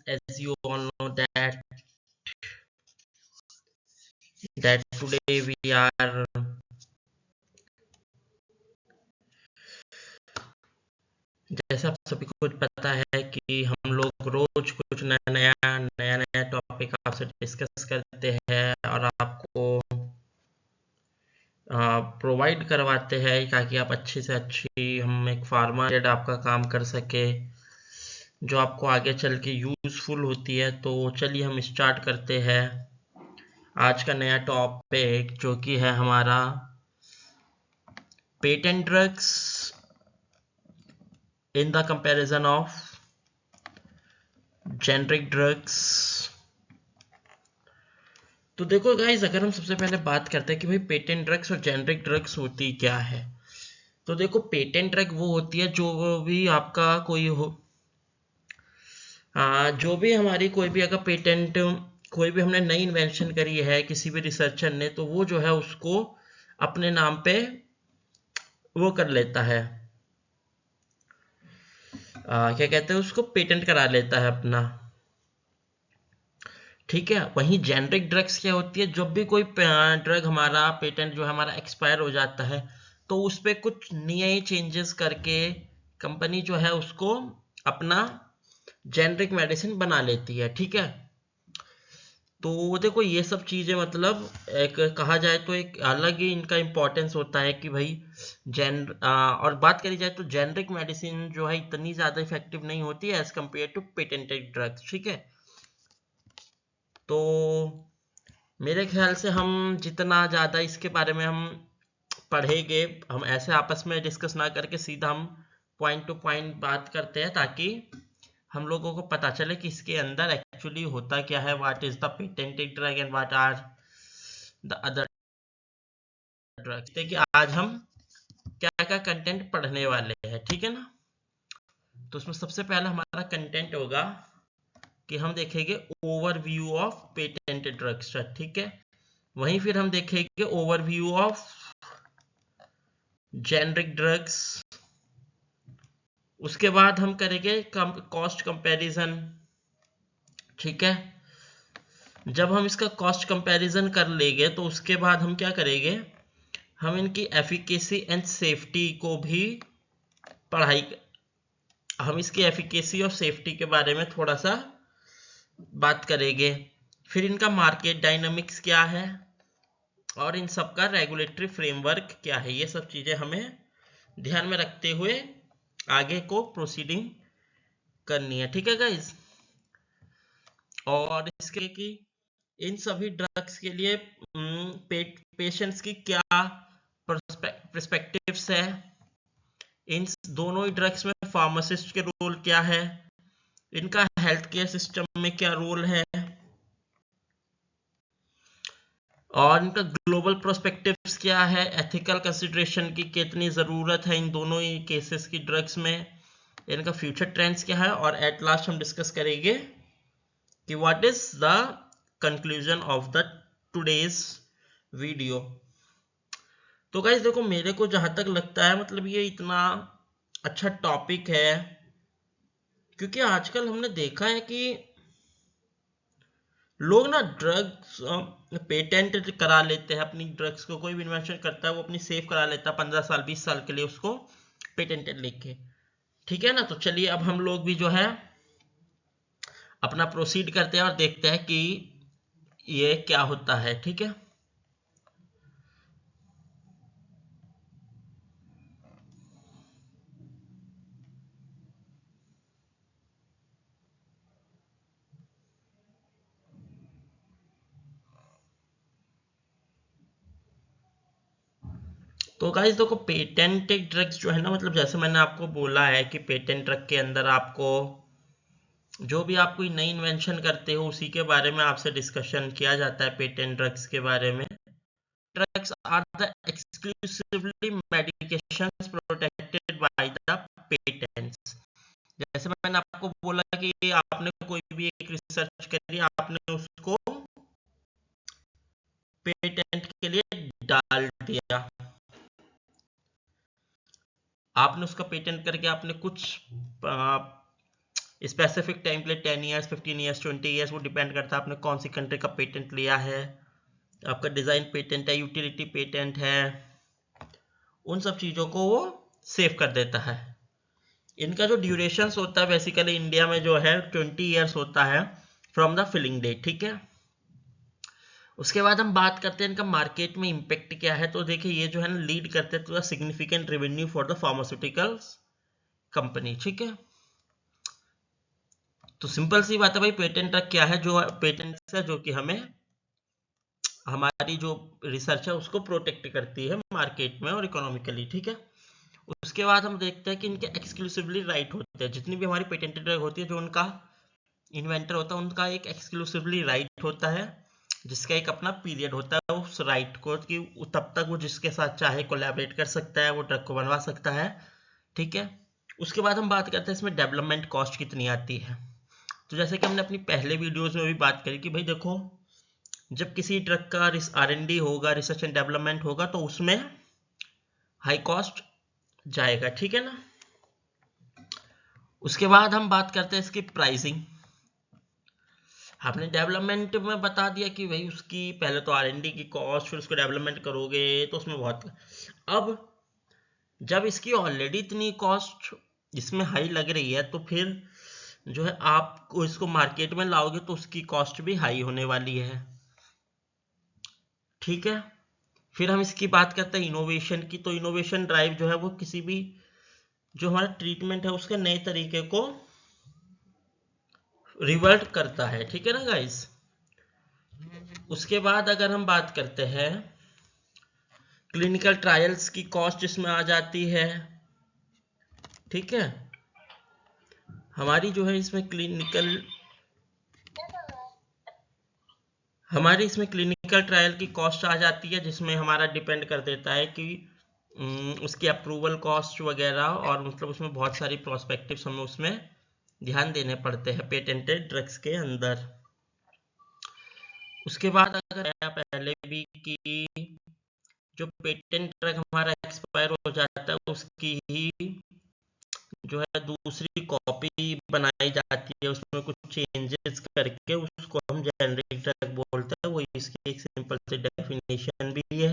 as you all know that today we are जैसे आप सभी को पता है कि हम लोग रोज कुछ नया टॉपिक आपसे डिस्कस करते हैं और आपको प्रोवाइड करवाते हैं ताकि आप अच्छी से अच्छी हम एक फार्मर आपका काम कर सके जो आपको आगे चल के यूजफुल होती है। तो चलिए हम स्टार्ट करते हैं आज का नया टॉपिक जो कि है हमारा patent drugs in the comparison of generic drugs. तो देखो गाइस, अगर हम सबसे पहले बात करते हैं कि भाई पेटेंट ड्रग्स और जेनरिक ड्रग्स होती क्या है, तो देखो पेटेंट ड्रग वो होती है जो भी आपका कोई हो जो भी हमारी कोई भी अगर पेटेंट कोई भी हमने नई इन्वेंशन करी है किसी भी रिसर्चर ने, तो वो जो है उसको अपने नाम पे वो कर लेता है, क्या कहते हैं उसको, पेटेंट करा लेता है अपना। ठीक है। वहीं जेनरिक ड्रग्स क्या होती है, जब भी कोई ड्रग हमारा पेटेंट जो हमारा एक्सपायर हो जाता है तो उस पर कुछ नए चेंजेस करके कंपनी जो है उसको अपना जेनरिक मेडिसिन बना लेती है। ठीक है। तो देखो ये सब चीजें मतलब एक कहा जाए तो एक अलग ही इनका इंपॉर्टेंस होता है कि भाई और बात करी जाए तो जेनरिक मेडिसिन जो है इतनी ज्यादा इफेक्टिव नहीं होती है as compare to patented drugs. ठीक है। तो मेरे ख्याल से हम जितना ज़्यादा इसके बारे में हम पढ़ेंगे, हम ऐसे आपस में डिस्कस ना करके सीधा हम पॉइंट टू पॉइंट बात करते हैं ताकि हम लोगों को पता चले कि इसके अंदर एक्चुअली होता क्या है, what is the patented drug and what are the other drugs. देखिए आज हम क्या क्या कंटेंट पढ़ने वाले हैं, ठीक है ना। तो उसमें सबसे पहला हमारा कंटेंट होगा कि हम देखेंगे ओवरव्यू ऑफ पेटेंटेड ड्रग्स। ठीक है। वहीं फिर हम देखेंगे ओवरव्यू ऑफ जेनरिक ड्रग्स। उसके बाद हम करेंगे कॉस्ट कंपैरिजन। ठीक है। जब हम इसका कॉस्ट कंपैरिजन कर लेंगे तो उसके बाद हम क्या करेंगे, हम इनकी एफिकेसी एंड सेफ्टी को भी हम इसकी एफिकेसी और सेफ्टी के बारे में थोड़ा सा बात करेंगे। फिर इनका मार्केट डायनामिक्स क्या है और इन सब का रेगुलेटरी फ्रेमवर्क क्या है, ये सब चीजें हमें ध्यान में रखते हुए आगे को प्रोसीडिंग करनी है। ठीक है गाइज। और इसके कि इन सभी ड्रग्स के लिए पेशेंट्स की क्या पर्सपेक्टिव्स है, इन दोनों ही ड्रग्स में फार्मासिस्ट के रोल क्या है, इनका हेल्थ केयर सिस्टम में क्या रोल है, और इनका ग्लोबल पर्सपेक्टिव्स क्या है, एथिकल कंसिडरेशन की कितनी ज़रूरत है इन दोनों ही केसेस की ड्रग्स में, इनका फ्यूचर ट्रेंड्स क्या है, और एट लास्ट हम डिस्कस करेंगे कि what is the conclusion of the today's video. तो गाइस देखो, मेरे को जहां तक लगता है मतलब ये इतना अच्छा टॉपिक है क्योंकि आजकल हमने देखा है कि लोग ना ड्रग्स पेटेंट करा लेते हैं अपनी ड्रग्स को। कोई भी इन्वेंशन करता है वो अपनी सेफ करा लेता है 15 साल 20 साल के लिए उसको पेटेंटेड लेके। ठीक है ना। तो चलिए अब हम लोग भी जो है अपना प्रोसीड करते हैं और देखते हैं कि ये क्या होता है। ठीक है। तो गाइस देखो, पेटेंटेड ड्रग्स जो है ना, मतलब जैसे मैंने आपको बोला है कि पेटेंट ड्रग के अंदर आपको जो भी आप कोई नई इन्वेंशन करते हो उसी के बारे में आपसे डिस्कशन किया जाता है पेटेंट ड्रग्स के बारे में। Drugs are the exclusively medications protected by the patents. जैसे मैंने आपको बोला कि आपने कोई भी एक रिसर्च करी, आपने उसको पेटेंट के लिए डाल दिया, आपने उसका पेटेंट करके आपने कुछ स्पेसिफिक टाइम के लिए 10 ईयर्स, 15 ईयर्स, 20 ईयर्स, वो डिपेंड करता है आपने कौन सी कंट्री का पेटेंट लिया है, आपका डिज़ाइन पेटेंट है, यूटिलिटी पेटेंट है, उन सब चीज़ों को वो सेव कर देता है। इनका जो ड्यूरेशन होता है बेसिकली इंडिया में जो है 20 ईयर्स होता है फ्रॉम द फिलिंग डेट, ठीक है। उसके बाद हम बात करते हैं इनका मार्केट में इम्पैक्ट क्या है। तो देखिए ये जो है ना लीड करते हैं to the significant revenue for the pharmaceuticals company, ठीक है। तो सिंपल सी बात है भाई, पेटेंट क्या है, जो पेटेंट है जो कि हमें हमारी जो रिसर्च है उसको प्रोटेक्ट करती है मार्केट में और इकोनॉमिकली, ठीक है। उसके बाद हम देखते हैं कि इनके एक्सक्लूसिवली राइट होते हैं, जितनी भी हमारी पेटेंटेड ड्रग होती है, जो उनका इन्वेंटर होता है उनका एक एक्सक्लूसिवली राइट होता है, जिसका एक अपना पीरियड होता है उस राइट को, कि तब तक वो जिसके साथ चाहे कोलैबोरेट कर सकता है, वो ड्रग को बनवा सकता है, ठीक है। उसके बाद हम बात करते हैं इसमें डेवलपमेंट कॉस्ट कितनी आती है। तो जैसे कि हमने अपनी पहले वीडियोस में भी बात करी कि भाई देखो, जब किसी ड्रग का R&D होगा, रिसर्च एंड डेवलपमेंट होगा, तो उसमें हाई कॉस्ट जाएगा, ठीक है ना। उसके बाद हम बात करते हैं इसकी प्राइसिंग। आपने डेवलपमेंट में बता दिया कि भाई उसकी पहले तो R&D की कॉस्ट, फिर उसको डेवलपमेंट करोगे तो उसमें बहुत। अब जब इसकी ऑलरेडी इतनी कॉस्ट इसमें हाई लग रही है, तो फिर जो है आपको इसको मार्केट में लाओगे तो उसकी कॉस्ट भी हाई होने वाली है, ठीक है। फिर हम इसकी बात करते हैं इनोवेशन की। तो इनोवेशन ड्राइव जो है वो किसी भी जो हमारा ट्रीटमेंट है उसके नए तरीके को रिवर्ट करता है, ठीक है ना गाइस। उसके बाद अगर हम बात करते हैं क्लिनिकल ट्रायल्स की कॉस्ट इसमें आ जाती है, ठीक है। हमारी जो है इसमें क्लिनिकल ट्रायल की कॉस्ट आ जाती है, जिसमें हमारा डिपेंड कर देता है कि उसकी अप्रूवल कॉस्ट वगैरह, और मतलब उसमें बहुत सारी प्रोस्पेक्टिव्स हमें उसमें ध्यान देने पड़ते हैं पेटेंटेड ड्रग्स के अंदर। उसके बाद अगर पहले भी कि जो पेटेंट ड्रग हमारा एक्सपायर हो जाता है उसकी ही जो है दूसरी कॉपी बनाई जाती है, उसमें कुछ चेंजेस करके उसको हम जेनरिक ड्रग बोलते हैं। वही इसकी एक सिंपल सी डेफिनेशन भी है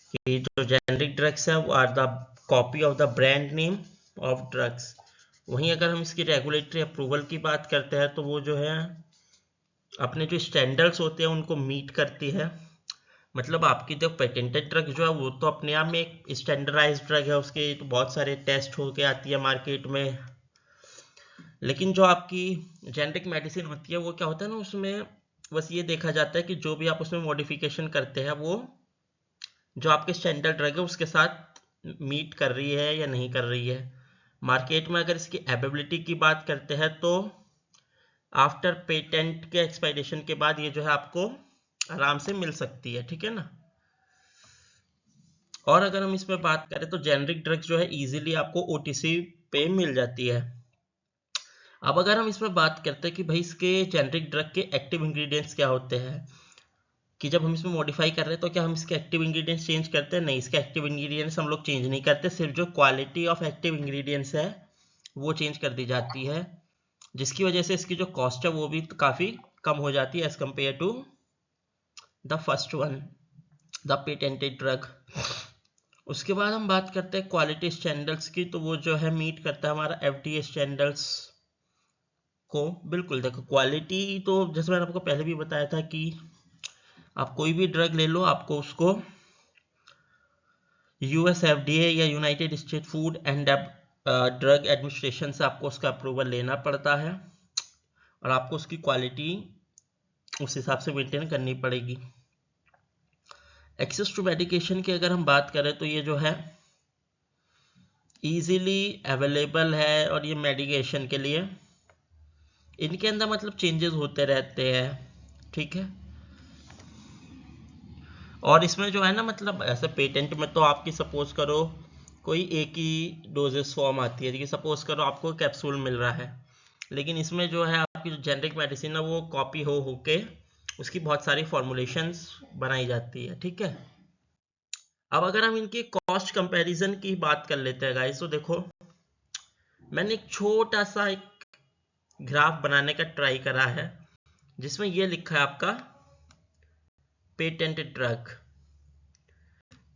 कि जो जेनरिक ड्रग्स है वो are the copy of the brand name of drugs. वहीं अगर हम इसकी रेगुलेटरी अप्रूवल की बात करते हैं तो वो जो है अपने जो स्टैंडर्ड्स होते हैं उनको मीट करती है। मतलब आपकी जो पेटेंटेड ड्रग जो है वो तो अपने आप में एक स्टैंडर्डाइज्ड ड्रग है, उसके तो बहुत सारे टेस्ट होके आती है मार्केट में। लेकिन जो आपकी जेनरिक मेडिसिन होती है वो क्या होता है ना, उसमें बस ये देखा जाता है कि जो भी आप उसमें मॉडिफिकेशन करते हैं वो जो आपके स्टैंडर्ड ड्रग है उसके साथ मीट कर रही है या नहीं कर रही है। मार्केट में अगर इसकी अवेलेबिलिटी की बात करते हैं तो आफ्टर पेटेंट के एक्सपायरेशन के बाद ये जो है आपको आराम से मिल सकती है, ठीक है ना। और अगर हम इसमें बात करें तो जेनरिक ड्रग्स जो है इजीली आपको ओटीसी पे मिल जाती है। अब अगर हम इसमें बात करते हैं कि भाई इसके जेनरिक ड्रग के एक्टिव इंग्रेडिएंट्स क्या होते हैं, कि जब हम इसमें मॉडिफाई कर रहे हैं तो क्या हम इसके एक्टिव इंग्रेडिएंट्स चेंज करते हैं? नहीं, इसके एक्टिव इंग्रेडिएंट्स हम लोग चेंज नहीं करते, सिर्फ जो क्वालिटी ऑफ एक्टिव इंग्रेडिएंट्स है वो चेंज कर दी जाती है, जिसकी वजह से इसकी जो कॉस्ट है वो भी काफ़ी कम हो जाती है as compare to the first one, the patented drug. उसके बाद हम बात करते हैं क्वालिटी स्टैंडर्ड्स की। तो वो जो है मीट करता है हमारा FDA स्टैंडर्ड्स को। बिल्कुल देखो, क्वालिटी तो जैसे मैंने आपको पहले भी बताया था कि आप कोई भी ड्रग ले लो, आपको उसको US FDA या United state food and drug administration से आपको उसका अप्रूवल लेना पड़ता है, और आपको उसकी क्वालिटी उस हिसाब से मेंटेन करनी पड़ेगी। एक्सेस टू मेडिकेशन की अगर हम बात करें तो ये जो है इजीली अवेलेबल है, और ये मेडिकेशन के लिए इनके अंदर मतलब चेंजेस होते रहते हैं, ठीक है। और इसमें जो है ना मतलब ऐसे पेटेंट में तो आपकी सपोज करो कोई एक ही डोजेस फॉर्म आती है, कि सपोज करो आपको कैप्सूल मिल रहा है, लेकिन इसमें जो है आपकी जो जेनरिक मेडिसिन है वो कॉपी हो के उसकी बहुत सारी फॉर्मुलेशंस बनाई जाती है, ठीक है। अब अगर हम इनकी कॉस्ट कंपैरिजन की बात कर लेते हैं गाइस, तो देखो मैंने एक छोटा सा एक ग्राफ बनाने का ट्राई करा है जिसमें ये लिखा है आपका पेटेंट ड्रग।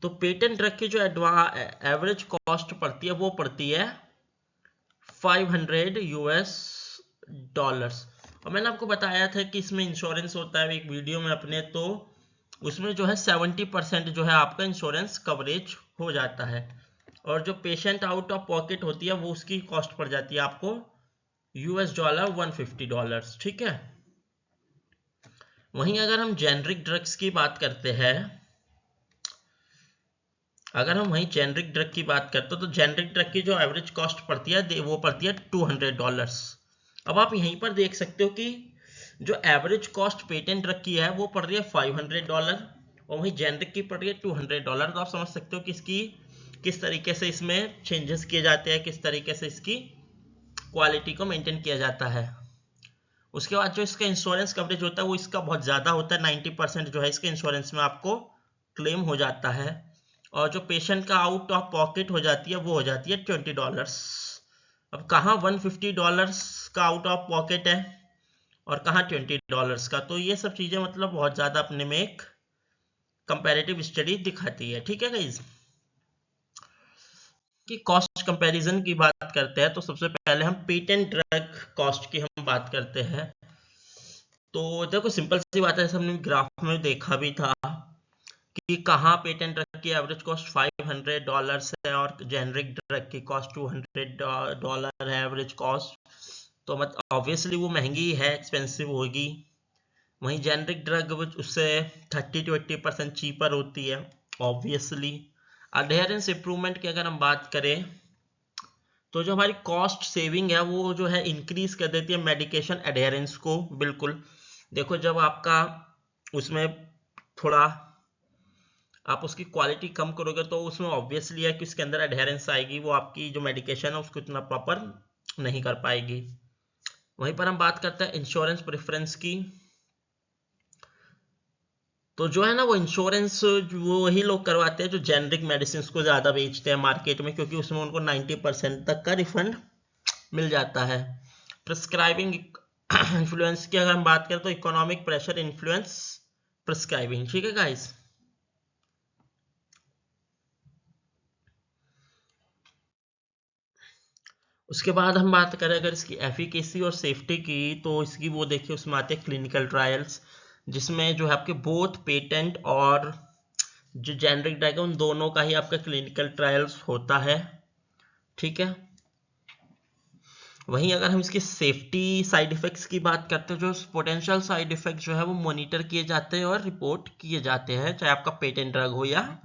तो पेटेंट ड्रग की जो एवरेज कॉस्ट पड़ती है वो पड़ती है $500। और मैंने आपको बताया था कि इसमें इंश्योरेंस होता है एक वीडियो में अपने, तो उसमें जो है 70% जो है आपका इंश्योरेंस कवरेज हो जाता है। और जो पेशेंट आउट ऑफ पॉकेट होती है वो उसकी कॉस्ट पड़ जाती है आपको $150। ठीक है। वहीं अगर हम जेनरिक ड्रग्स की बात करते हैं, तो जेनरिक ड्रग की जो एवरेज कॉस्ट पड़ती है वो पड़ती है $200। अब आप यहीं पर देख सकते हो कि जो एवरेज कॉस्ट पेटेंट ड्रग की है वो पड़ रही है $500 और वहीं जेनरिक की पड़ रही है $200। तो आप समझ सकते हो कि इसकी किस तरीके से इसमें चेंजेस किए जाते हैं, किस तरीके से इसकी क्वालिटी को मेंटेन किया जाता है। उसके बाद जो इसका इंश्योरेंस कवरेज होता है वो इसका बहुत ज़्यादा होता है, 90% जो है इसके इंश्योरेंस में आपको क्लेम हो जाता है। और जो पेशेंट का आउट ऑफ पॉकेट हो जाती है वो हो जाती है $20। अब कहाँ $150 का आउट ऑफ पॉकेट है और कहाँ $20 का, तो ये सब चीज़ें मतलब बहुत ज़्यादा अपने में एक कंपैरेटिव स्टडी दिखाती है। ठीक है गाइस, कि कॉस्ट कंपैरिजन की बात करते हैं तो सबसे पहले हम पेटेंट ड्रग कॉस्ट की हम बात करते हैं। तो देखो सिंपल सी बात है, जैसे हमने ग्राफ में देखा भी था कि कहाँ पेटेंट ड्रग की एवरेज कॉस्ट $500 है और जेनरिक ड्रग की कॉस्ट $200 है एवरेज कॉस्ट। तो मतलब ऑब्वियसली वो महंगी है, एक्सपेंसिव होगी। वहीं जेनरिक ड्रग उससे 30 to 80% चीपर होती है ऑब्वियसली। अडेयरेंस इंप्रूवमेंट की अगर हम बात करें तो जो हमारी कॉस्ट सेविंग है वो जो है इंक्रीज कर देती है मेडिकेशन एडेयरेंस को। बिल्कुल देखो, जब आपका उसमें थोड़ा आप उसकी क्वालिटी कम करोगे तो उसमें ऑब्वियसली है कि उसके अंदर एडेयरेंस आएगी, वो आपकी जो मेडिकेशन है उसको इतना प्रॉपर नहीं कर पाएगी। वहीं पर हम बात करते हैं इंश्योरेंस प्रेफरेंस की। तो जो है ना वो इंश्योरेंस वो वही लोग करवाते हैं जो जेनरिक मेडिसिन को ज़्यादा बेचते हैं मार्केट में, क्योंकि उसमें उनको 90% तक का रिफंड मिल जाता है। प्रिस्क्राइबिंग इन्फ्लुएंस की अगर हम बात करें तो इकोनॉमिक प्रेशर इन्फ्लुएंस प्रिस्क्राइबिंग। ठीक है गाइस, उसके बाद हम बात करें अगर इसकी एफिकेसी और सेफ्टी की, तो इसकी वो देखिए उसमें आते हैं क्लिनिकल ट्रायल्स, जिसमें जो है आपके बोथ पेटेंट और जो जेनरिक ड्रग है उन दोनों का ही आपका क्लिनिकल ट्रायल्स होता है। ठीक है। वहीं अगर हम इसकी सेफ्टी साइड इफेक्ट्स की बात करते हैं, जो पोटेंशियल साइड इफेक्ट जो है वो मॉनिटर किए जाते हैं और रिपोर्ट किए जाते हैं, चाहे आपका पेटेंट ड्रग हो या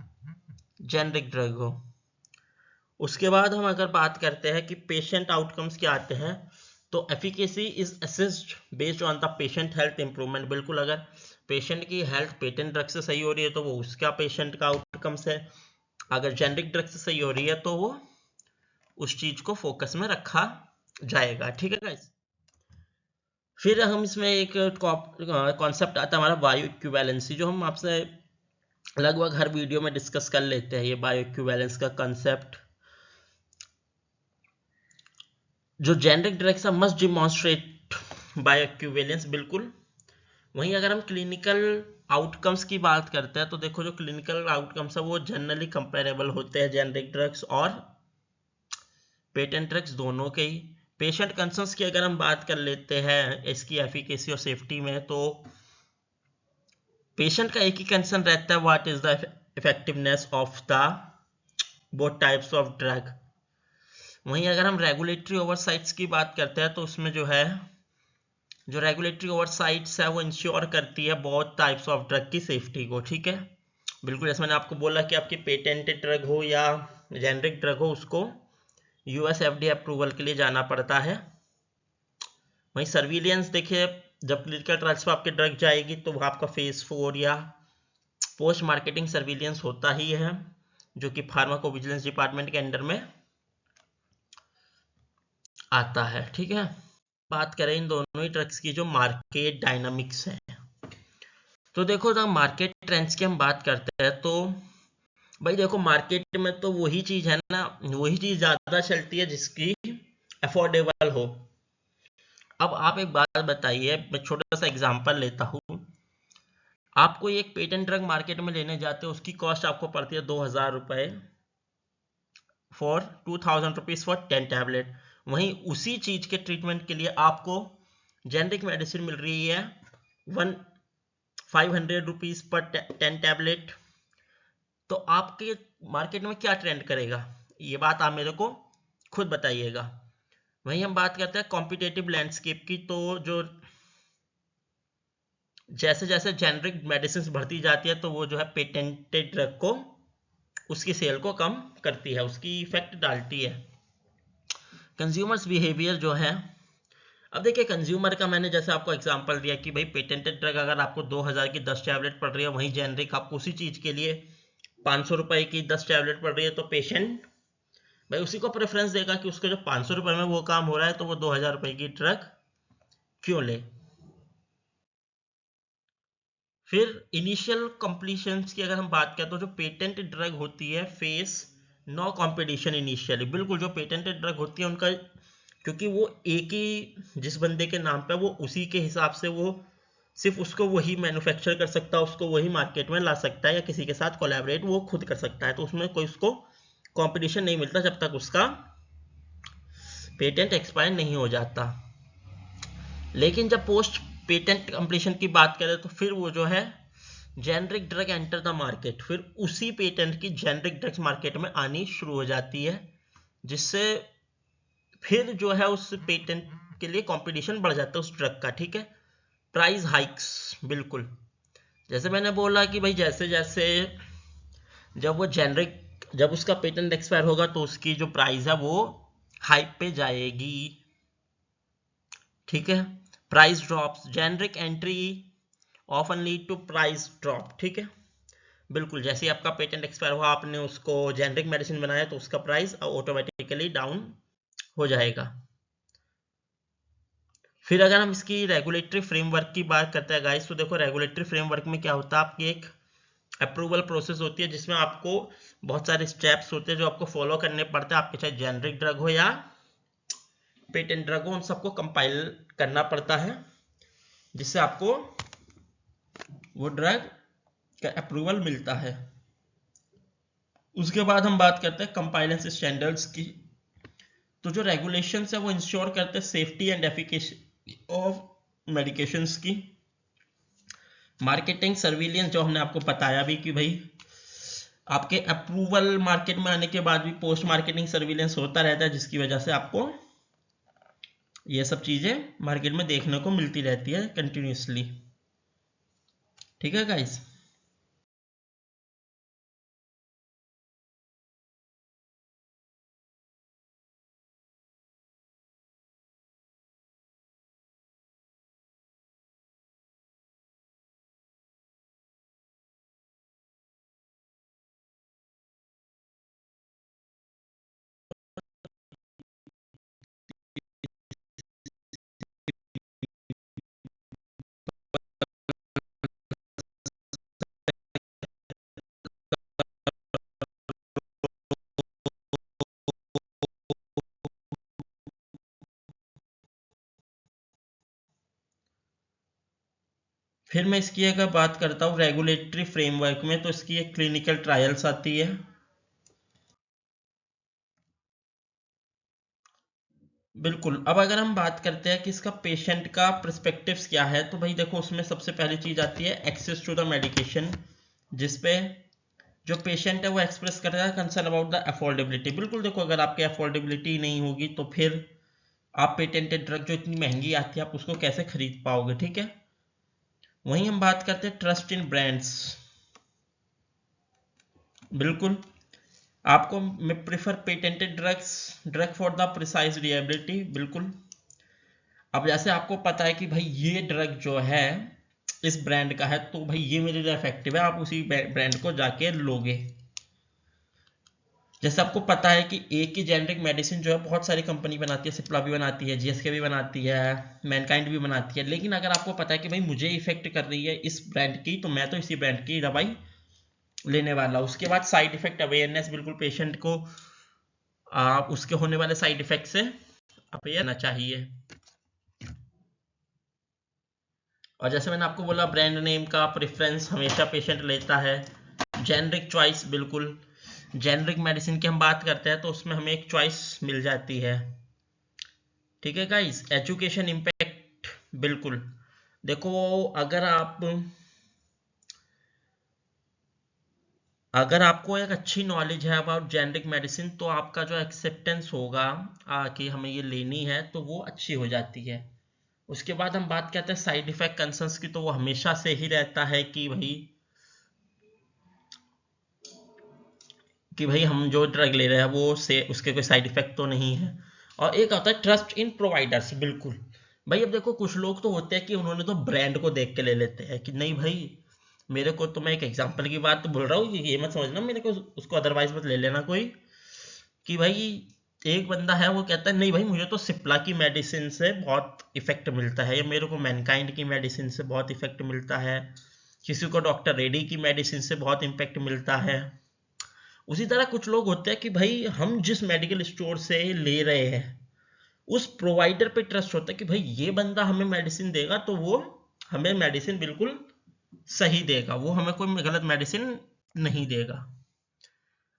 जेनरिक ड्रग हो। उसके बाद हम अगर बात करते हैं कि पेशेंट आउटकम्स क्या आते हैं, तो efficacy is assessed based on the patient health improvement. बिल्कुल, अगर पेशेंट की हेल्थ पेटेंट ड्रग से सही हो रही है तो वो उसका पेशेंट का आउटकम्स है, अगर जेनरिक ड्रग से सही हो रही है तो वो उस चीज को फोकस में रखा जाएगा। ठीक है गाइस, फिर हम इसमें एक कॉन्सेप्ट आता है हमारा बायो इक्विवेलेंसी, जो हम आपसे लगभग हर वीडियो में डिस्कस कर लेते हैं। ये बायो इक्विवेलेंस का कंसेप्ट, जो generic drugs must demonstrate bio equivalence. बिल्कुल। वहीं अगर हम क्लिनिकल आउटकम्स की बात करते हैं तो देखो जो क्लिनिकल आउटकम्स है वो जनरली कंपेरेबल होते हैं जेनरिक ड्रग्स और पेटेंट ड्रग्स दोनों के ही। पेशेंट कंसर्न्स की अगर हम बात कर लेते हैं इसकी एफिकेसी और सेफ्टी में, तो पेशेंट का एक ही कंसर्न रहता है, what is the effectiveness of the both types of drug. वहीं अगर हम रेगुलेटरी ओवरसाइट्स की बात करते हैं तो उसमें जो है जो रेगुलेटरी ओवरसाइट्स है वो इंश्योर करती है बोथ टाइप्स ऑफ ड्रग की सेफ्टी को। ठीक है। बिल्कुल, जैसे मैंने आपको बोला कि आपकी पेटेंटेड ड्रग हो या जेनरिक ड्रग हो, उसको यूएस एफडीए अप्रूवल के लिए जाना पड़ता है। वहीं सर्विलियंस देखिए, जब क्लिनिकल ट्रायल्स पर आपकी ड्रग जाएगी तो वह आपका फेज 4 या पोस्ट मार्केटिंग सर्विलियंस होता ही है, जो कि फार्माकोविजिलेंस डिपार्टमेंट के अंडर में आता है। ठीक है। बात करें इन दोनों ही ड्रग्स की जो मार्केट डायनामिक्स है, तो देखो जब मार्केट ट्रेंड्स की हम बात करते हैं तो भाई देखो मार्केट में तो वही चीज है ना, वही चीज ज्यादा चलती है जिसकी अफोर्डेबल हो। अब आप एक बात बताइए, मैं छोटा सा एग्जांपल लेता हूँ। आप कोई एक पेटेंट ड्रग मार्केट में लेने जाते हो, उसकी कॉस्ट आपको पड़ती है 2000 रुपए फॉर 2000 रुपीज फॉर 10 टैबलेट। वहीं उसी चीज के ट्रीटमेंट के लिए आपको जेनरिक मेडिसिन मिल रही है 500 रुपीज पर 10 टैबलेट। तो आपके मार्केट में क्या ट्रेंड करेगा, ये बात आप मेरे को खुद बताइएगा। वहीं हम बात करते हैं कॉम्पिटेटिव लैंडस्केप की, तो जो जैसे जैसे जेनरिक मेडिसिन बढ़ती जाती है तो वो जो है पेटेंटेड ड्रग को, उसकी सेल को कम करती है, उसकी इफेक्ट डालती है। कंज्यूमर्स बिहेवियर जो है, अब देखिए कंज्यूमर का मैंने जैसे आपको एग्जांपल दिया कि भाई पेटेंटेड ड्रग अगर आपको 2000 की 10 टैबलेट पड़ रही है, वहीं जेनरिक आपको उसी चीज के लिए 500 रुपए की 10 टैबलेट पड़ रही है, तो पेशेंट भाई उसी को प्रेफरेंस देगा कि उसके जो 500 रुपए में वो काम हो रहा है तो वो 2000 रुपए की ड्रग क्यों ले। फिर इनिशियल कंप्लीशंस की अगर हम बात करें तो जो पेटेंट ड्रग होती है फेस नो कंपटीशन इनिशियली। बिल्कुल, जो पेटेंटेड ड्रग होती है उनका, क्योंकि वो एक ही जिस बंदे के नाम पे, वो उसी के हिसाब से वो सिर्फ उसको वही मैन्युफैक्चर कर सकता है, उसको वही मार्केट में ला सकता है, या किसी के साथ कोलैबोरेट वो खुद कर सकता है। तो उसमें कोई उसको कंपटीशन नहीं मिलता जब तक उसका पेटेंट एक्सपायर नहीं हो जाता। लेकिन जब पोस्ट पेटेंट कंप्लीशन की बात करें तो फिर वो जो है generic drug enter the market, फिर उसी पेटेंट की जेनरिक ड्रग्स मार्केट में आनी शुरू हो जाती है, जिससे फिर जो है उस पेटेंट के लिए कंपटीशन बढ़ जाता है उस ड्रग का। ठीक है, प्राइस हाइक्स, बिल्कुल जैसे मैंने बोला कि भाई जैसे जैसे जब वो जेनरिक, जब उसका पेटेंट एक्सपायर होगा तो उसकी जो प्राइस है वो हाइप पे जाएगी। ठीक है, price drops, generic entry often lead to price drop. ठीक है, बिल्कुल जैसे ही आपका पेटेंट एक्सपायर हुआ, आपने उसको जेनरिक मेडिसिन बनाया तो उसका प्राइस ऑटोमेटिकली डाउन हो जाएगा। फिर अगर हम इसकी रेगुलेटरी फ्रेमवर्क की बात करते हैं गाइस, तो देखो रेगुलेटरी फ्रेमवर्क में क्या होता है, आपकी एक अप्रूवल प्रोसेस होती है जिसमें आपको बहुत सारे स्टेप्स होते हैं जो आपको फॉलो करने पड़ते हैं। आपके चाहे जेनरिक ड्रग हो या पेटेंट ड्रग हो, उन सबको कंपाइल करना पड़ता है, जिससे आपको वो ड्रग का अप्रूवल मिलता है। उसके बाद हम बात करते हैं कंपाइलेंस स्टैंडर्ड्स की। तो जो रेगुलेशंस है वो इंश्योर करते हैं safety and efficacy of medications की। मार्केटिंग सर्विलियंस, जो हमने आपको बताया भी कि भाई आपके अप्रूवल मार्केट में आने के बाद भी पोस्ट मार्केटिंग सर्विलेंस होता रहता है, जिसकी वजह से आपको ये सब चीजें मार्केट में देखने को मिलती रहती है कंटिन्यूसली। ठीक है गाइस। फिर मैं इसकी अगर बात करता हूँ रेगुलेटरी फ्रेमवर्क में, तो इसकी एक क्लिनिकल ट्रायल्स आती है। बिल्कुल, अब अगर हम बात करते हैं कि इसका पेशेंट का पर्सपेक्टिव्स क्या है, तो भाई देखो उसमें सबसे पहली चीज आती है एक्सेस टू द मेडिकेशन, जिसपे जो पेशेंट है वो एक्सप्रेस करता है कंसर्न अबाउट द अफोर्डेबिलिटी। बिल्कुल देखो, अगर आपकी अफोर्डेबिलिटी नहीं होगी तो फिर आप पेटेंटेड ड्रग जो इतनी महंगी आती है आप उसको कैसे खरीद पाओगे। ठीक है, वहीं हम बात करते हैं ट्रस्ट इन ब्रांड्स। बिल्कुल, आपको मैं prefer patented drugs, drug for the precise reliability. बिल्कुल, अब जैसे आपको पता है कि भाई ये ड्रग जो है इस ब्रांड का है, तो भाई ये मेरे लिए इफेक्टिव है, आप उसी ब्रांड को जाके लोगे। जैसे आपको पता है कि एक ही जेनरिक मेडिसिन जो है बहुत सारी कंपनी बनाती है, सिप्ला भी बनाती है, जीएसके भी बनाती है, मैनकाइंड भी बनाती है। लेकिन अगर आपको पता है कि भाई मुझे इफेक्ट कर रही है इस ब्रांड की, तो मैं तो इसी ब्रांड की दवाई लेने वाला। उसके बाद साइड इफेक्ट अवेयरनेस, बिल्कुल पेशेंट को उसके होने वाले साइड इफेक्ट से अपेयर होना चाहिए। और जैसे मैंने आपको बोला ब्रांड नेम का प्रेफरेंस हमेशा पेशेंट लेता है। जेनरिक चॉइस, बिल्कुल जेनरिक मेडिसिन की हम बात करते हैं तो उसमें हमें एक चॉइस मिल जाती है। ठीक है गाइस। एजुकेशन इम्पैक्ट, बिल्कुल देखो अगर आपको एक अच्छी नॉलेज है अबाउट जेनरिक मेडिसिन तो आपका जो एक्सेप्टेंस होगा कि हमें ये लेनी है तो वो अच्छी हो जाती है। उसके बाद हम बात करते हैं साइड इफेक्ट कंसर्न्स की, तो वो हमेशा से ही रहता है कि भाई हम जो ड्रग ले रहे हैं वो से उसके कोई साइड इफेक्ट तो नहीं है। और एक आता है ट्रस्ट इन प्रोवाइडर्स, बिल्कुल भाई। अब देखो कुछ लोग तो होते हैं कि उन्होंने तो ब्रांड को देख के ले लेते हैं कि नहीं भाई मेरे को, तो मैं एक एग्जांपल की बात तो बोल रहा हूँ, ये मत समझना मेरे को उसको अदरवाइज मत ले लेना कोई, कि भाई एक बंदा है वो कहता है नहीं भाई मुझे तो सिप्ला की मेडिसिन से बहुत इफेक्ट मिलता है, या मेरे को मैनकाइंड की मेडिसिन से बहुत इफेक्ट मिलता है, किसी को डॉक्टर रेड्डी की मेडिसिन से बहुत इम्पैक्ट मिलता है। उसी तरह कुछ लोग होते हैं कि भाई हम जिस मेडिकल स्टोर से ले रहे हैं उस प्रोवाइडर पे ट्रस्ट होता है कि भाई ये बंदा हमें मेडिसिन देगा तो वो हमें मेडिसिन बिल्कुल सही देगा, वो हमें कोई गलत मेडिसिन नहीं देगा।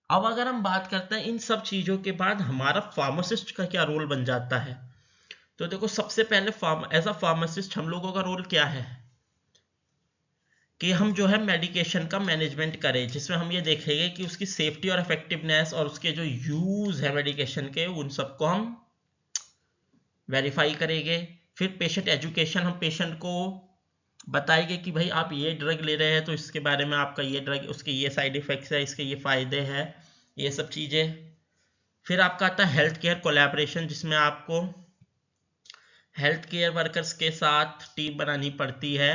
अब अगर हम बात करते हैं इन सब चीजों के बाद हमारा फार्मासिस्ट का क्या रोल बन जाता है, तो देखो सबसे पहले एज अ फार्मासिस्ट हम लोगों का रोल क्या है कि हम जो है मेडिकेशन का मैनेजमेंट करें, जिसमें हम ये देखेंगे कि उसकी सेफ्टी और इफेक्टिवनेस और उसके जो यूज है मेडिकेशन के उन सबको हम वेरीफाई करेंगे। फिर पेशेंट एजुकेशन, हम पेशेंट को बताएंगे कि भाई आप ये ड्रग ले रहे हैं तो इसके बारे में आपका ये ड्रग, उसके ये साइड इफेक्ट्स है, इसके ये फायदे हैं, ये सब चीजें। फिर आपका आता है हेल्थ केयर कोलैबोरेशन, जिसमें आपको हेल्थ केयर वर्कर्स के साथ टीम बनानी पड़ती है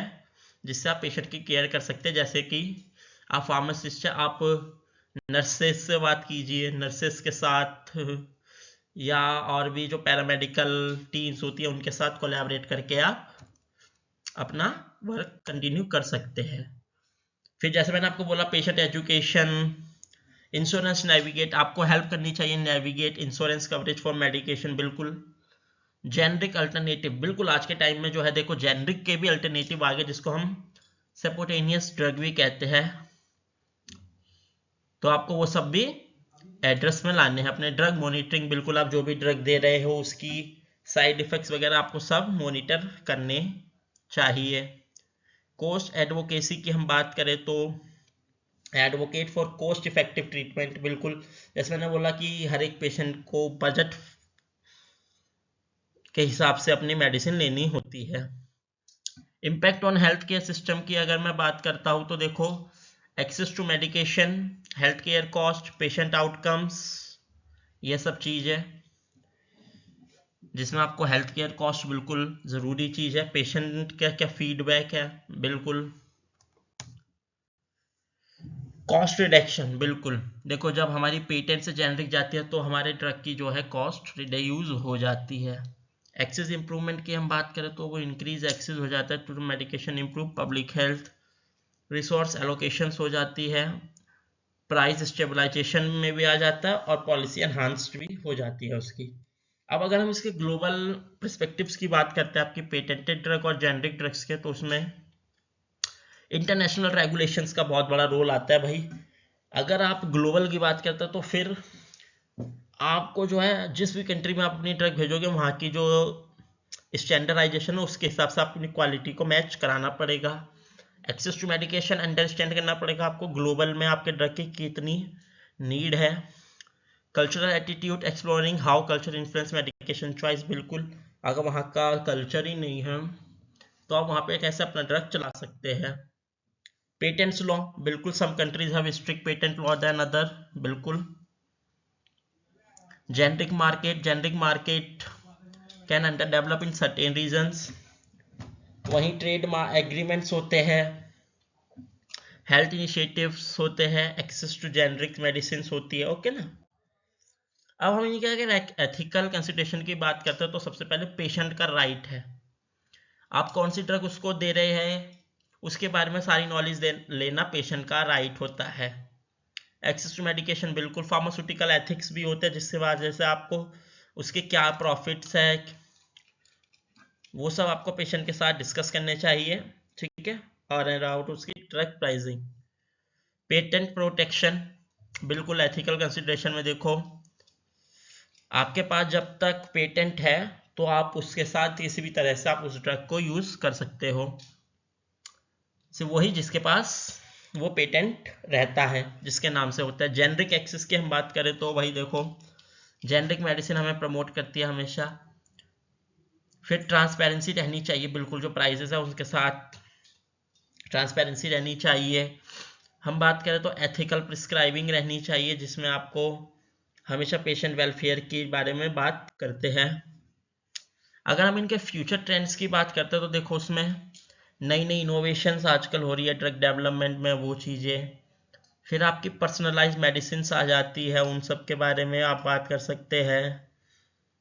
जिससे आप पेशेंट की केयर कर सकते हैं। जैसे कि आप फार्मासिस्ट है, आप नर्सेस से बात कीजिए, नर्सेस के साथ, या और भी जो पैरामेडिकल टीम्स होती है उनके साथ कोलैबोरेट करके आप अपना वर्क कंटिन्यू कर सकते हैं। फिर जैसे मैंने आपको बोला पेशेंट एजुकेशन, इंश्योरेंस नेविगेट, आपको हेल्प करनी चाहिए navigate insurance coverage for medication, बिल्कुल। जेनरिक अल्टरनेटिव, बिल्कुल आज के टाइम में जो है देखो जेनरिक के भी अल्टरनेटिव आ गए जिसको हम सपोटेनियस ड्रग भी कहते हैं, तो आपको वो सब भी एड्रेस में लाने हैं। अपने ड्रग मॉनिटरिंग, बिल्कुल आप जो भी ड्रग दे रहे हो उसकी साइड इफेक्ट्स वगैरह आपको सब मॉनिटर करने चाहिए। कॉस्ट एडवोकेसी की हम बात करें तो advocate for cost effective treatment, बिल्कुल जैसे मैंने बोला कि हर एक पेशेंट को बजट के हिसाब से अपनी मेडिसिन लेनी होती है। Impact on health care system की अगर मैं बात करता हूं तो देखो access to medication, health care cost, patient outcomes, ये सब चीज है जिसमें आपको हेल्थ केयर कॉस्ट बिल्कुल जरूरी चीज है। पेशेंट का क्या फीडबैक है, बिल्कुल। कॉस्ट रिडक्शन, बिल्कुल देखो जब हमारी पेटेंट से जेनरिक जाती है तो हमारे ड्रग की जो है कॉस्ट रिड्यूस हो जाती है। एक्सेस इंप्रूवमेंट की हम बात करें तो वो इंक्रीज एक्सेस हो जाता है to medication, improve public health, resource allocations हो जाती है, प्राइस स्टेबलाइजेशन में भी आ जाता है और पॉलिसी एनहांस्ड भी हो जाती है उसकी। अब अगर हम इसके ग्लोबल पर्सपेक्टिव्स की बात करते हैं आपकी पेटेंटेड ड्रग और जेनरिक ड्रग्स के, तो उसमें इंटरनेशनल रेगुलेशंस का बहुत बड़ा रोल आता है भाई। अगर आप ग्लोबल की बात करते हैं तो फिर आपको जो है जिस भी कंट्री में आप अपनी ड्रग भेजोगे वहाँ की जो स्टैंडर्डाइजेशन है उसके हिसाब से अपनी क्वालिटी को मैच कराना पड़ेगा। एक्सेस टू मेडिकेशन अंडरस्टैंड करना पड़ेगा आपको ग्लोबल में आपके ड्रग की कितनी नीड है। Cultural attitude, exploring how culture influence medication choice, बिल्कुल अगर वहाँ का कल्चर ही नहीं है तो आप वहाँ पे कैसे अपना ड्रग चला सकते हैं। पेटेंट्स लॉ, बिल्कुल some countries have strict patent law then other, बिल्कुल। Generic market can under develop in certain regions, वहीं ट्रेड एग्रीमेंट्स होते हैं, हेल्थ इनिशिएटिव्स होते हैं, एक्सेस टू जेनरिक मेडिसिन होती है, ओके ना। अब हम ये क्या अगर एथिकल कंसिडरेशन की बात करते हैं तो सबसे पहले पेशेंट का राइट है, आप कौन सी ड्रग उसको दे रहे हैं उसके बारे में सारी नॉलेज लेना पेशेंट का राइट होता है। एक्सेस टू मेडिकेशन, बिल्कुल फार्मास्यूटिकल एथिक्स भी होते हैं जिससे वजह से आपको उसके क्या प्रॉफिट्स है, वो सब आपको पेशेंट के साथ डिस्कस करने चाहिए, ठीक है। और अराउंड उसकी ड्रग प्राइसिंग, पेटेंट प्रोटेक्शन, बिल्कुल एथिकल कंसिडरेशन में देखो, आपके पास जब तक पेटेंट है तो आप उसके साथ किसी भी तरह से आप उस ड्रग को यूज कर सकते हो, सिर्फ वही जिसके पास वो पेटेंट रहता है, जिसके नाम से होता है। जेनरिक एक्सेस की हम बात करें तो भाई देखो, जेनरिक मेडिसिन हमें प्रमोट करती है हमेशा। फिर ट्रांसपेरेंसी रहनी चाहिए, बिल्कुल जो प्राइजेस है उसके साथ ट्रांसपेरेंसी रहनी चाहिए। हम बात करें तो एथिकल प्रिस्क्राइबिंग रहनी चाहिए, जिसमें आपको हमेशा पेशेंट वेलफेयर के बारे में बात करते हैं। अगर हम इनके फ्यूचर ट्रेंड्स की बात करते हैं तो देखो, उसमें नई नई इनोवेशंस आजकल हो रही है ड्रग डेवलपमेंट में, वो चीज़ें। फिर आपकी पर्सनलाइज मेडिसिन आ जाती है, उन सब के बारे में आप बात कर सकते हैं।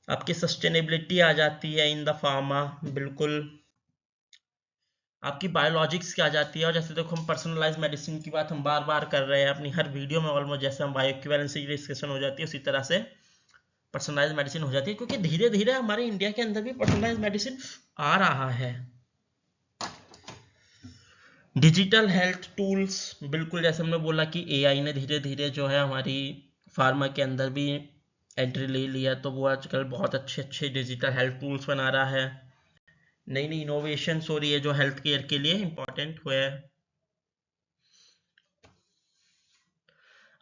आपकी सस्टेनेबिलिटी आ जाती है इन द फार्मा, बिल्कुल। आपकी बायोलॉजिक्स की आ जाती है, और जैसे देखो हम पर्सनलाइज मेडिसिन की बात हम बार बार कर रहे हैं अपनी हर वीडियो में ऑलमोस्ट, जैसे हम बायोइक्विवेलेंसी की डिस्कशन हो जाती है उसी तरह से पर्सनलाइज मेडिसिन हो जाती है, क्योंकि धीरे धीरे हमारे इंडिया के अंदर भी पर्सनलाइज मेडिसिन आ रहा है। डिजिटल हेल्थ टूल्स, बिल्कुल जैसे हमने बोला कि एआई ने धीरे धीरे जो है हमारी फार्मा के अंदर भी एंट्री ले लिया, तो वो आजकल बहुत अच्छे अच्छे डिजिटल हेल्थ टूल्स बना रहा है। नई नई इनोवेशंस हो रही है जो हेल्थ केयर के लिए इंपॉर्टेंट हुए है।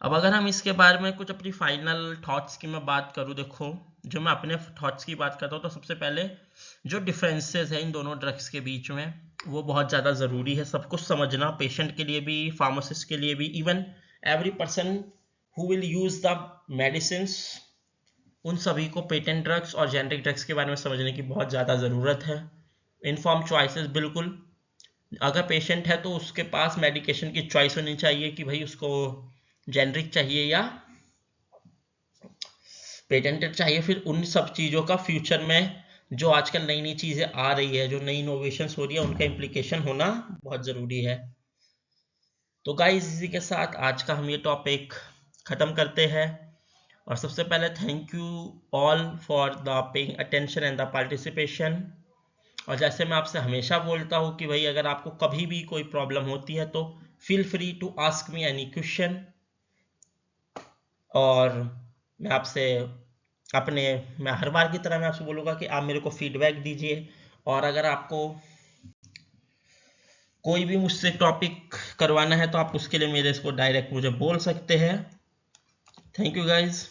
अब अगर हम इसके बारे में कुछ अपनी फाइनल थॉट्स की मैं बात करूं, देखो जो मैं अपने थॉट्स की बात करता हूं, तो सबसे पहले जो डिफरेंसेस है इन दोनों ड्रग्स के बीच में वो बहुत ज़्यादा ज़रूरी है सब कुछ समझना, पेशेंट के लिए भी, फार्मासिस्ट के लिए भी, even every person who will use the medicine, उन सभी को पेटेंट ड्रग्स और जेनरिक ड्रग्स के बारे में समझने की बहुत ज़्यादा ज़रूरत है। इन्फॉर्म चॉइसेस, बिल्कुल अगर पेशेंट है तो उसके पास मेडिकेशन की चॉइस होनी चाहिए कि भाई उसको जेनरिक चाहिए या पेटेंटेड चाहिए। फिर उन सब चीज़ों का फ्यूचर में जो आजकल नई नई चीज़ें आ रही है, जो नई इनोवेशंस हो रही है, उनका इम्प्लीकेशन होना बहुत ज़रूरी है। तो गाइस इसी के साथ आज का हम ये टॉपिक ख़त्म करते हैं, और सबसे पहले thank you all for the paying attention and the participation. और जैसे मैं आपसे हमेशा बोलता हूँ कि भाई अगर आपको कभी भी कोई प्रॉब्लम होती है तो feel free to ask me any question, और मैं आपसे मैं हर बार की तरह मैं आपसे बोलूँगा कि आप मेरे को फीडबैक दीजिए, और अगर आपको कोई भी मुझसे टॉपिक करवाना है तो आप उसके लिए मेरे इसको डायरेक्ट मुझे बोल सकते हैं। Thank you guys.